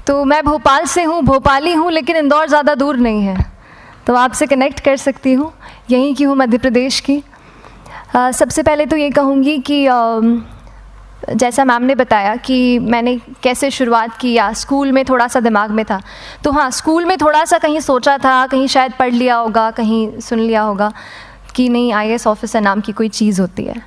तो मैं भोपाल से हूँ, भोपाली हूँ, लेकिन इंदौर ज़्यादा दूर नहीं है, तो आपसे कनेक्ट कर सकती हूँ। यहीं की हूँ, मध्य प्रदेश की। सबसे पहले तो ये कहूँगी कि जैसा मैम ने बताया कि मैंने कैसे शुरुआत की, या स्कूल में थोड़ा सा दिमाग में था, तो हाँ, स्कूल में थोड़ा सा कहीं सोचा था, कहीं शायद पढ़ लिया होगा, कहीं सुन लिया होगा कि नहीं IAS ऑफिसर नाम की कोई चीज़ होती है।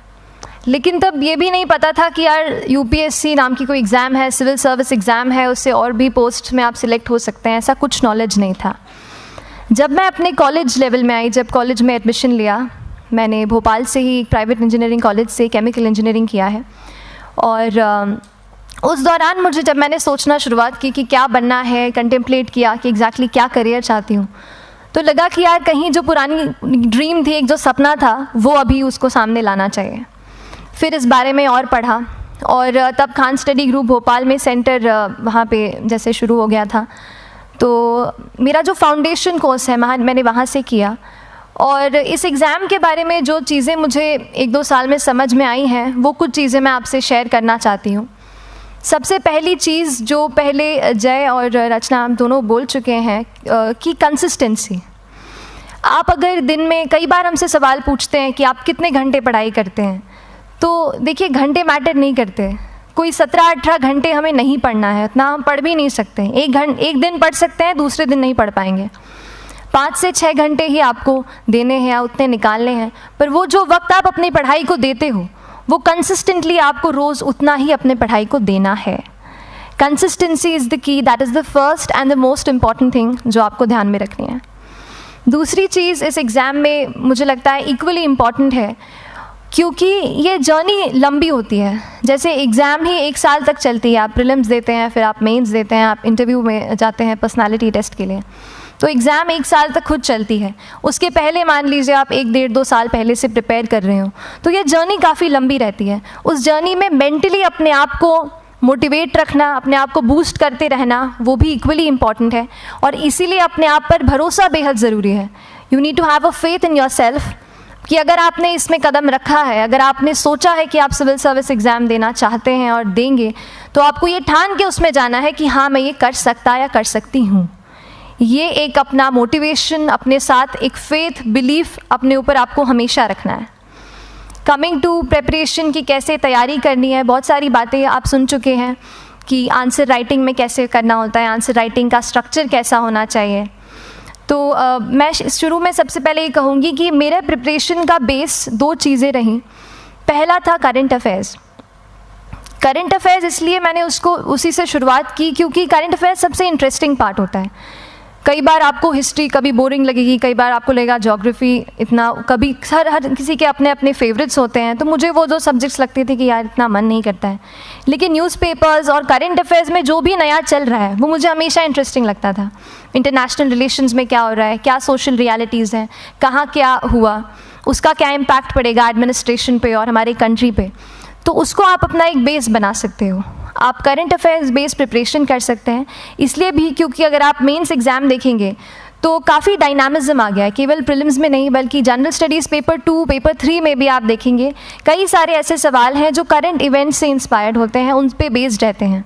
लेकिन तब ये भी नहीं पता था कि यार UPSC नाम की कोई एग्ज़ाम है, सिविल सर्विस एग्ज़ाम है, उससे और भी पोस्ट में आप सिलेक्ट हो सकते हैं, ऐसा कुछ नॉलेज नहीं था। जब मैं अपने कॉलेज लेवल में आई, जब कॉलेज में एडमिशन लिया, मैंने भोपाल से ही प्राइवेट इंजीनियरिंग कॉलेज से केमिकल इंजीनियरिंग किया है, और उस दौरान मुझे जब मैंने सोचना शुरुआत की कि क्या बनना है, कंटेम्पलेट किया कि एग्जैक्टली क्या करियर चाहती हूँ, तो लगा कि यार कहीं जो पुरानी ड्रीम थी, एक जो सपना था, वो अभी उसको सामने लाना चाहिए। फिर इस बारे में और पढ़ा, और तब खान स्टडी ग्रुप भोपाल में सेंटर वहाँ पे जैसे शुरू हो गया था, तो मेरा जो फाउंडेशन कोर्स है मैंने वहाँ से किया। और इस एग्ज़ाम के बारे में जो चीज़ें मुझे 1-2 साल में समझ में आई हैं, वो कुछ चीज़ें मैं आपसे शेयर करना चाहती हूँ। सबसे पहली चीज़ जो पहले जय और रचना हम दोनों बोल चुके हैं कि कंसिस्टेंसी। आप अगर दिन में, कई बार हमसे सवाल पूछते हैं कि आप कितने घंटे पढ़ाई करते हैं, तो देखिए घंटे मैटर नहीं करते। कोई 17-18 घंटे हमें नहीं पढ़ना है, उतना हम पढ़ भी नहीं सकते। एक दिन पढ़ सकते हैं, दूसरे दिन नहीं पढ़ पाएंगे। 5 से 6 घंटे ही आपको देने हैं, उतने निकालने हैं, पर वो जो वक्त आप अपनी पढ़ाई को देते हो, वो कंसिस्टेंटली आपको रोज़ उतना ही अपने पढ़ाई को देना है। Consistency is the key, that is the first and the most important thing जो आपको ध्यान में रखनी है। दूसरी चीज़ इस एग्ज़ाम में मुझे लगता है इक्वली इम्पॉर्टेंट है, क्योंकि ये जर्नी लंबी होती है। जैसे एग्ज़ाम ही 1 साल तक चलती है, आप प्रीलिम्स देते हैं, फिर आप मेंस देते हैं, आप इंटरव्यू में जाते हैं पर्सनालिटी टेस्ट के लिए, तो एग्ज़ाम 1 साल तक खुद चलती है। उसके पहले मान लीजिए आप 1-1.5-2 साल पहले से प्रिपेयर कर रहे हो, तो ये जर्नी काफ़ी लंबी रहती है। उस जर्नी में मेंटली अपने आप को मोटिवेट रखना, अपने आप को बूस्ट करते रहना, वो भी इक्वली इम्पॉर्टेंट है, और इसीलिए अपने आप पर भरोसा बेहद ज़रूरी है। You need to have a faith in your self कि अगर आपने इसमें कदम रखा है, अगर आपने सोचा है कि आप सिविल सर्विस एग्ज़ाम देना चाहते हैं और देंगे, तो आपको ये ठान के उसमें जाना है कि हाँ, मैं ये कर सकता या कर सकती हूँ। ये एक अपना मोटिवेशन, अपने साथ एक फेथ, बिलीफ अपने ऊपर आपको हमेशा रखना है। कमिंग टू प्रेपरेशन की कैसे तैयारी करनी है, बहुत सारी बातें आप सुन चुके हैं कि आंसर राइटिंग में कैसे करना होता है, आंसर राइटिंग का स्ट्रक्चर कैसा होना चाहिए। तो मैं शुरू में सबसे पहले ये कहूँगी कि मेरे प्रिपरेशन का बेस 2 चीज़ें रहीं। पहला था करंट अफेयर्स। करंट अफेयर्स इसलिए मैंने उसको उसी से शुरुआत की क्योंकि करंट अफेयर्स सबसे इंटरेस्टिंग पार्ट होता है। कई बार आपको हिस्ट्री कभी बोरिंग लगेगी, कई बार आपको लगेगा ज्योग्राफी इतना, कभी हर किसी के अपने अपने फेवरेट्स होते हैं। तो मुझे वो 2 सब्जेक्ट्स लगते थे कि यार इतना मन नहीं करता है, लेकिन न्यूज़पेपर्स और करंट अफेयर्स में जो भी नया चल रहा है वो मुझे हमेशा इंटरेस्टिंग लगता था। इंटरनेशनल रिलेशंस में क्या हो रहा है, क्या सोशल रियलिटीज़ हैं, कहाँ क्या हुआ, उसका क्या इम्पैक्ट पड़ेगा एडमिनिस्ट्रेशन पे और हमारे कंट्री पे, तो उसको आप अपना एक बेस बना सकते हो। आप करंट अफेयर्स बेस्ड प्रिपरेशन कर सकते हैं, इसलिए भी क्योंकि अगर आप मेंस एग्ज़ाम देखेंगे तो काफ़ी डायनामिज्म आ गया है, केवल प्रीलिम्स में नहीं बल्कि जनरल स्टडीज़ पेपर 2, पेपर 3 में भी आप देखेंगे कई सारे ऐसे सवाल हैं जो करंट इवेंट से इंस्पायर्ड होते हैं, उन पे बेस्ड रहते हैं।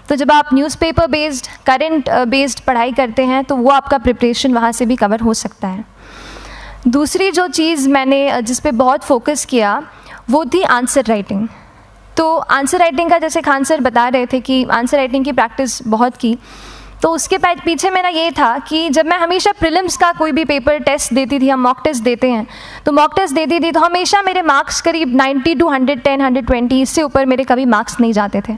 तो जब आप न्यूज़पेपर बेस्ड, करंट बेस्ड पढ़ाई करते हैं तो वो आपका प्रिपरेशन वहाँ से भी कवर हो सकता है। दूसरी जो चीज़ मैंने जिस पे बहुत फोकस किया वो थी आंसर राइटिंग। तो आंसर राइटिंग का जैसे खान सर बता रहे थे कि आंसर राइटिंग की प्रैक्टिस बहुत की, तो उसके पीछे मेरा ये था कि जब मैं हमेशा प्रीलिम्स का कोई भी पेपर टेस्ट देती थी, हम मॉक टेस्ट देते हैं, तो मॉक टेस्ट देती थी तो हमेशा मेरे मार्क्स करीब 90 to 110, 120, इससे ऊपर मेरे कभी मार्क्स नहीं जाते थे।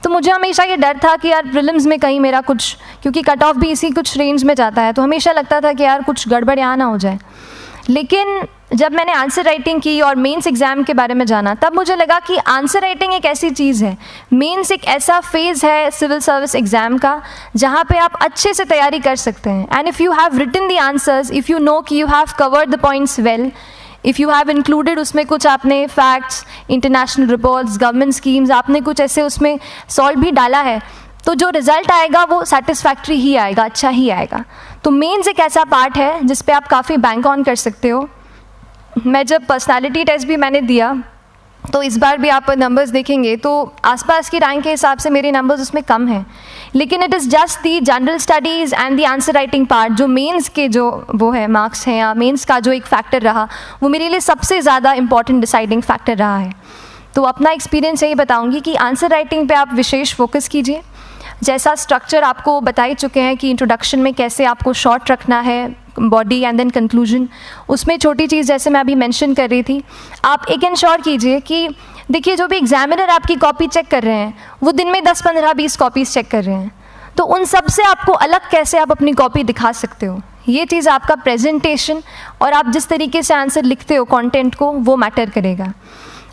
तो मुझे हमेशा ये डर था कि यार प्रीलिम्स में कहीं मेरा कुछ, क्योंकि कट ऑफ भी इसी कुछ रेंज में जाता है, तो हमेशा लगता था कि यार कुछ गड़बड़ यहाँ ना हो जाए। लेकिन जब मैंने आंसर राइटिंग की और मेंस एग्ज़ाम के बारे में जाना, तब मुझे लगा कि आंसर राइटिंग एक ऐसी चीज़ है, मेंस एक ऐसा फेज़ है सिविल सर्विस एग्ज़ाम का जहाँ पे आप अच्छे से तैयारी कर सकते हैं। And if you have written the answers, if you know कि you have covered the points well, if you have included उसमें कुछ आपने facts, international reports, government schemes, आपने कुछ ऐसे उसमें सॉल्व भी डाला है, तो जो रिज़ल्ट आएगा वो सेटिस्फैक्ट्री ही आएगा, अच्छा ही आएगा। तो मेंस एक ऐसा पार्ट है जिस पे आप काफ़ी बैंक ऑन कर सकते हो। मैं जब पर्सनालिटी टेस्ट भी मैंने दिया तो इस बार भी आप नंबर्स देखेंगे तो आसपास की रैंक के हिसाब से मेरे नंबर्स उसमें कम हैं, लेकिन it is just the general studies and the answer writing part, जो मेंस के जो वो है मार्क्स हैं या मेंस का जो एक फैक्टर रहा, वो मेरे लिए सबसे ज़्यादा इंपॉर्टेंट डिसाइडिंग फैक्टर रहा है। तो अपना एक्सपीरियंस यही बताऊंगी कि आंसर राइटिंग पे आप विशेष फोकस कीजिए। जैसा स्ट्रक्चर आपको बता ही चुके हैं कि इंट्रोडक्शन में कैसे आपको शॉर्ट रखना है, बॉडी एंड देन कंक्लूजन, उसमें छोटी चीज़ जैसे मैं अभी मेंशन कर रही थी, आप एक इंश्योर कीजिए कि देखिए जो भी एग्जामिनर आपकी कॉपी चेक कर रहे हैं वो दिन में 10, 15, 20 कॉपीज़ चेक कर रहे हैं, तो उन सब से आपको अलग कैसे आप अपनी कॉपी दिखा सकते हो, ये चीज़ आपका प्रेजेंटेशन और आप जिस तरीके से आंसर लिखते हो कंटेंट को, वो मैटर करेगा।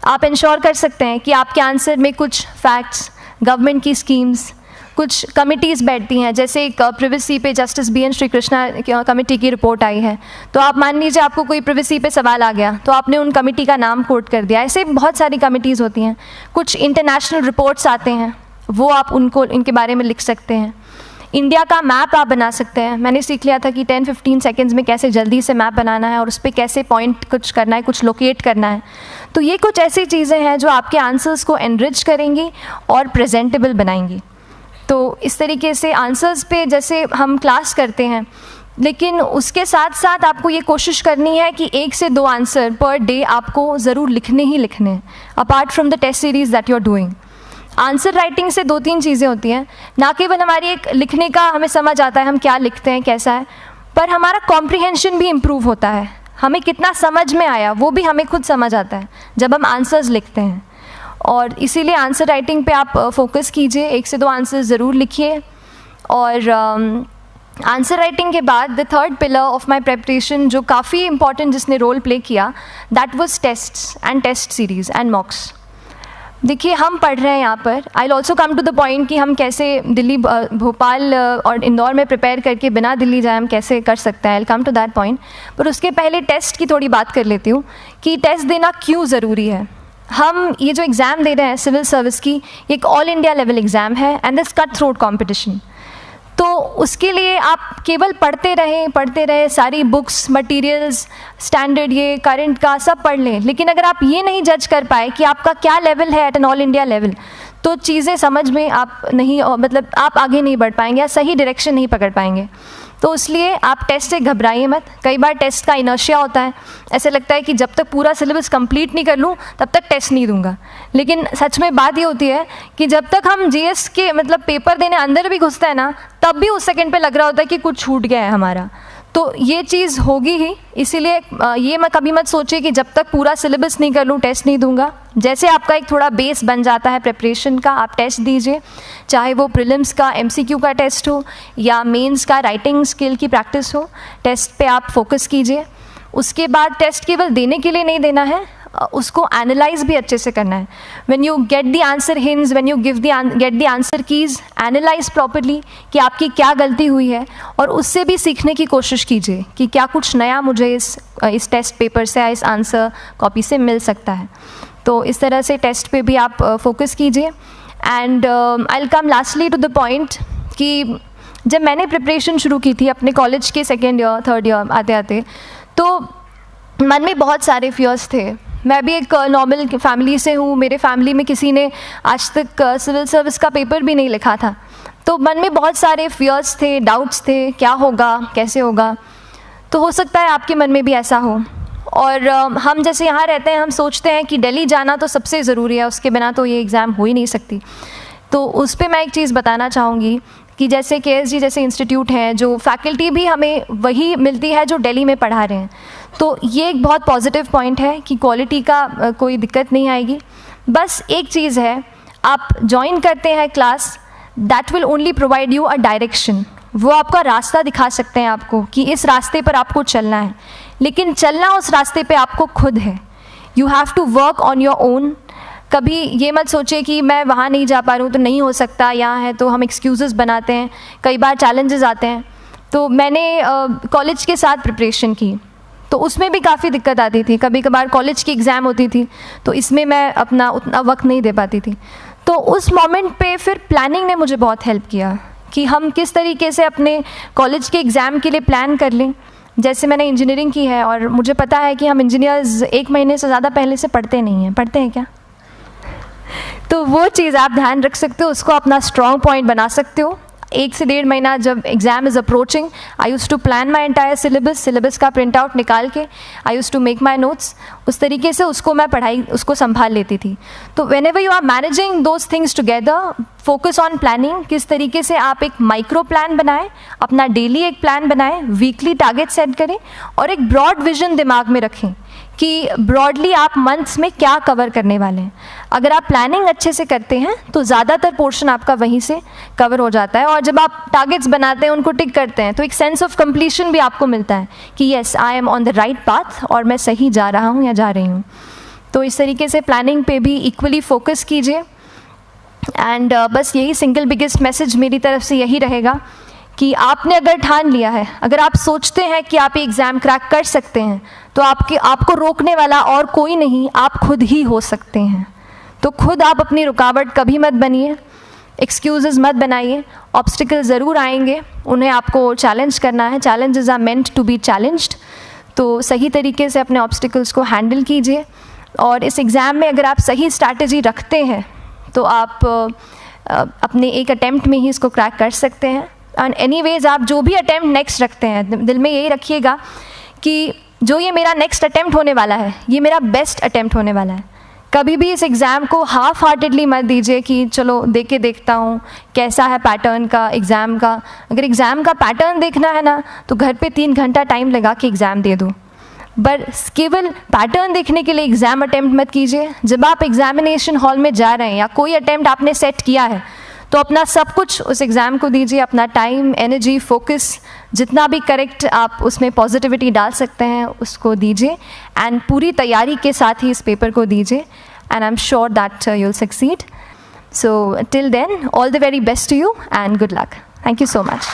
आप इंश्योर कर सकते हैं कि आपके आंसर में कुछ फैक्ट्स, गवर्नमेंट की स्कीम्स, कुछ कमिटीज़ बैठती हैं, जैसे एक प्रिवेसी पे justice BN Shri Krishna committee की रिपोर्ट आई है, तो आप मान लीजिए आपको कोई प्रिवेसी पे सवाल आ गया तो आपने उन कमेटी का नाम कोट कर दिया। ऐसे बहुत सारी कमिटीज़ होती हैं। कुछ इंटरनेशनल रिपोर्ट्स आते हैं, वो आप उनको इनके बारे में लिख सकते हैं। इंडिया का मैप आप बना सकते हैं। मैंने सीख लिया था कि 10-15 सेकेंड्स में कैसे जल्दी से मैप बनाना है और उस पर कैसे पॉइंट कुछ करना है, कुछ लोकेट करना है। तो ये कुछ ऐसी चीज़ें हैं जो आपके आंसर्स को एनरिच करेंगी और प्रेजेंटेबल बनाएंगी। तो इस तरीके से आंसर्स पे जैसे हम क्लास करते हैं, लेकिन उसके साथ साथ आपको ये कोशिश करनी है कि 1 से 2 आंसर पर डे आपको ज़रूर लिखने ही लिखने हैं, apart from the test series that you are doing. Answer writing से 2-3 चीज़ें होती हैं, ना केवल हमारी एक लिखने का हमें समझ आता है हम क्या लिखते हैं कैसा है, पर हमारा कॉम्प्रिहेंशन भी इम्प्रूव होता है। हमें कितना समझ में आया वो भी हमें खुद समझ आता है जब हम आंसर्स लिखते हैं। और इसीलिए आंसर राइटिंग पे आप फोकस कीजिए, 1 से 2 आंसर ज़रूर लिखिए। और आंसर राइटिंग के बाद the third pillar of my preparation जो काफ़ी इंपॉर्टेंट जिसने रोल प्ले किया, that was tests and test series and mocks. देखिए हम पढ़ रहे हैं यहाँ पर, I will also come to the point कि हम कैसे दिल्ली, भोपाल और इंदौर में प्रिपेयर करके बिना दिल्ली जाए हम कैसे कर सकते हैं, I will come to that point. पर उसके पहले टेस्ट की थोड़ी बात कर लेती हूँ कि टेस्ट देना क्यों ज़रूरी है। हम ये जो एग्ज़ाम दे रहे हैं सिविल सर्विस की, एक ऑल इंडिया लेवल एग्ज़ाम है and this cut throat competition. तो उसके लिए आप केवल पढ़ते रहें, सारी बुक्स, मटेरियल्स, स्टैंडर्ड ये करंट का सब पढ़ लें, लेकिन अगर आप ये नहीं जज कर पाए कि आपका क्या लेवल है at an all India level, तो चीज़ें समझ में आप नहीं, मतलब आप आगे नहीं बढ़ पाएंगे या सही डायरेक्शन नहीं पकड़ पाएंगे। तो इसलिए आप टेस्ट से घबराइए मत। कई बार टेस्ट का इनर्शिया होता है, ऐसे लगता है कि जब तक पूरा सिलेबस कंप्लीट नहीं कर लूँ तब तक टेस्ट नहीं दूंगा, लेकिन सच में बात ये होती है कि जब तक हम GS के मतलब पेपर देने अंदर भी घुसते हैं ना, तब भी उस सेकंड पे लग रहा होता है कि कुछ छूट गया है हमारा। तो ये चीज़ होगी ही, इसीलिए ये मैं कभी मत सोचिए कि जब तक पूरा सिलेबस नहीं कर लूँ टेस्ट नहीं दूंगा। जैसे आपका एक थोड़ा बेस बन जाता है प्रिपरेशन का, आप टेस्ट दीजिए, चाहे वो प्रीलिम्स का MCQ का टेस्ट हो या मेंस का राइटिंग स्किल की प्रैक्टिस हो, टेस्ट पे आप फोकस कीजिए। उसके बाद टेस्ट केवल देने के लिए नहीं देना है, उसको एनालाइज भी अच्छे से करना है। When you get the answer hints, when you get the answer keys, analyse properly कि आपकी क्या गलती हुई है और उससे भी सीखने की कोशिश कीजिए कि क्या कुछ नया मुझे इस टेस्ट पेपर से या इस आंसर कॉपी से मिल सकता है। तो इस तरह से टेस्ट पे भी आप फोकस कीजिए। And I will come lastly to the point कि जब मैंने प्रिपरेशन शुरू की थी अपने कॉलेज के 2nd ईयर 3rd ईयर आते आते, तो मन में बहुत सारे फियर्स थे। मैं भी एक नॉर्मल फैमिली से हूँ, मेरे फैमिली में किसी ने आज तक सिविल सर्विस का पेपर भी नहीं लिखा था, तो मन में बहुत सारे फियर्स थे, डाउट्स थे, क्या होगा, कैसे होगा। तो हो सकता है आपके मन में भी ऐसा हो। और हम जैसे यहाँ रहते हैं, हम सोचते हैं कि दिल्ली जाना तो सबसे ज़रूरी है, उसके बिना तो ये एग्ज़ाम हो ही नहीं सकती। तो उस पर मैं एक चीज़ बताना चाहूँगी कि जैसे KSG जैसे इंस्टीट्यूट हैं, जो फैकल्टी भी हमें वही मिलती है जो दिल्ली में पढ़ा रहे हैं, तो ये एक बहुत पॉजिटिव पॉइंट है कि क्वालिटी का कोई दिक्कत नहीं आएगी। बस एक चीज़ है, आप ज्वाइन करते हैं class, that will only provide you a direction. वो आपका रास्ता दिखा सकते हैं आपको कि इस रास्ते पर आपको चलना है, लेकिन चलना उस रास्ते पे आपको खुद है। You have to work on your own. कभी ये मत सोचिए कि मैं वहाँ नहीं जा पा रहा हूँ तो नहीं हो सकता, यहाँ है, तो हम एक्सक्यूज़ेस बनाते हैं। कई बार चैलेंजेस आते हैं। तो मैंने कॉलेज के साथ प्रिपरेशन की, तो उसमें भी काफ़ी दिक्कत आती थी। कभी कभार कॉलेज की एग्ज़ाम होती थी तो इसमें मैं अपना उतना वक्त नहीं दे पाती थी। तो उस मोमेंट पे फिर प्लानिंग ने मुझे बहुत हेल्प किया कि हम किस तरीके से अपने कॉलेज के एग्ज़ाम के लिए प्लान कर लें। जैसे मैंने इंजीनियरिंग की है और मुझे पता है कि हम इंजीनियर्स 1 महीने से ज़्यादा पहले से पढ़ते नहीं हैं। पढ़ते हैं क्या? तो वो चीज़ आप ध्यान रख सकते हो, उसको अपना स्ट्रॉन्ग पॉइंट बना सकते हो। 1 से 1.5 महीना जब exam is approaching, I use to plan my entire syllabus का प्रिंट आउट निकाल के I use to make my notes, उस तरीके से उसको मैं उसको संभाल लेती थी। तो whenever you are managing those things together, focus on planning, किस तरीके से आप एक माइक्रो प्लान बनाएं, अपना डेली एक प्लान बनाएं, वीकली टारगेट सेट करें और एक ब्रॉड विजन दिमाग में रखें कि ब्रॉडली आप मंथ्स में क्या कवर करने वाले हैं। अगर आप प्लानिंग अच्छे से करते हैं तो ज़्यादातर पोर्शन आपका वहीं से कवर हो जाता है, और जब आप टारगेट्स बनाते हैं, उनको टिक करते हैं, तो एक सेंस ऑफ कंप्लीशन भी आपको मिलता है कि yes I am on the right path और मैं सही जा रहा हूँ या जा रही हूँ। तो इस तरीके से प्लानिंग पे भी इक्वली फोकस कीजिए। एंड बस यही सिंगल बिगेस्ट मैसेज मेरी तरफ से यही रहेगा कि आपने अगर ठान लिया है, अगर आप सोचते हैं कि आप ये एग्ज़ाम क्रैक कर सकते हैं, तो आपको रोकने वाला और कोई नहीं, आप खुद ही हो सकते हैं। तो खुद आप अपनी रुकावट कभी मत बनिए, एक्सक्यूज़ेस मत बनाइए। ऑब्स्टिकल ज़रूर आएंगे, उन्हें आपको चैलेंज करना है। Challenges are meant to be challenged. तो सही तरीके से अपने ऑब्स्टिकल्स को हैंडल कीजिए, और इस एग्ज़ाम में अगर आप सही स्ट्रैटेजी रखते हैं तो आप अपने एक अटैम्प्ट में ही इसको क्रैक कर सकते हैं। एंड एनीवेज आप जो भी अटैम्प्ट नेक्स्ट रखते हैं, दिल में यही रखिएगा कि जो ये मेरा नेक्स्ट अटैम्प्ट होने वाला है, ये मेरा बेस्ट अटैम्प्ट होने वाला है। कभी भी इस एग्ज़ाम को हाफ हार्टेडली मत दीजिए कि चलो दे के देखता हूँ कैसा है पैटर्न का एग्ज़ाम का। अगर एग्ज़ाम का पैटर्न देखना है ना, तो घर पे 3 घंटा टाइम लगा के एग्ज़ाम दे दो, बस केवल पैटर्न देखने के लिए एग्ज़ाम अटैम्प्ट मत कीजिए। जब आप एग्जामिनेशन हॉल में जा रहे हैं या कोई अटैम्प्ट आपने सेट किया है, तो अपना सब कुछ उस एग्ज़ाम को दीजिए, अपना टाइम, एनर्जी, फोकस, जितना भी करेक्ट आप उसमें पॉजिटिविटी डाल सकते हैं उसको दीजिए, एंड पूरी तैयारी के साथ ही इस पेपर को दीजिए, and I am sure that you will succeed. So till then, all the very best to you and good luck. Thank you so much.